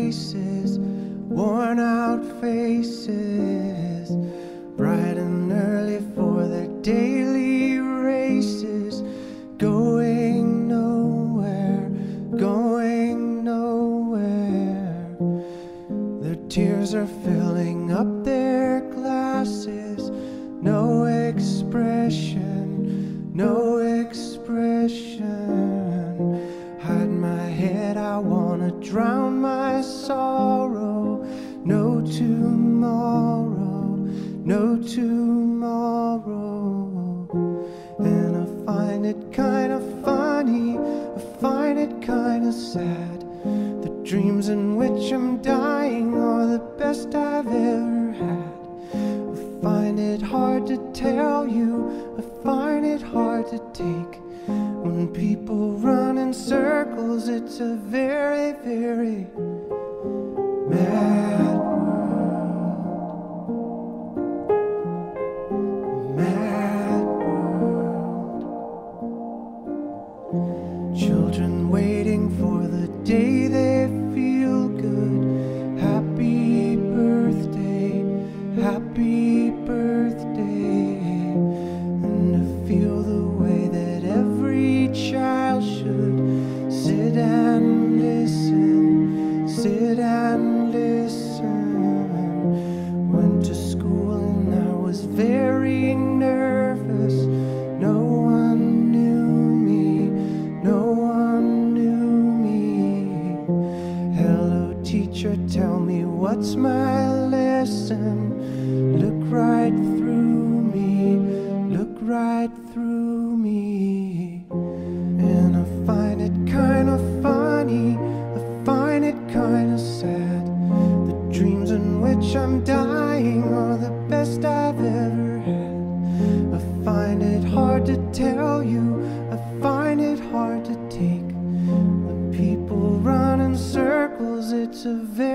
traces, worn out faces, bright and early for their daily races, going nowhere, going nowhere. Their tears are filling up their glasses, no expression, no expression. Hide my head, I wanna drown my sorrow. No tomorrow, no tomorrow. And I find it kinda funny, I find it kinda sad. The dreams in which I'm dying are the best I've ever had. I find it hard to tell you, I find it hard to take. When people run in circles, it's a very, very mad world. Mad world. Children waiting for the day they feel good. Happy birthday, happy birthday. And to feel the way that every child should sit and listen, sit and listen. Went to school and I was very nervous. No one knew me, no one knew me. Hello teacher, tell me what's my lesson. Look right through me, look right through me. And I find it kinda funny, I find it kinda sad. The dreams in which I'm dying are the best I've ever had. I find it hard to tell you, I find it hard to take. When people run in circles, it's a very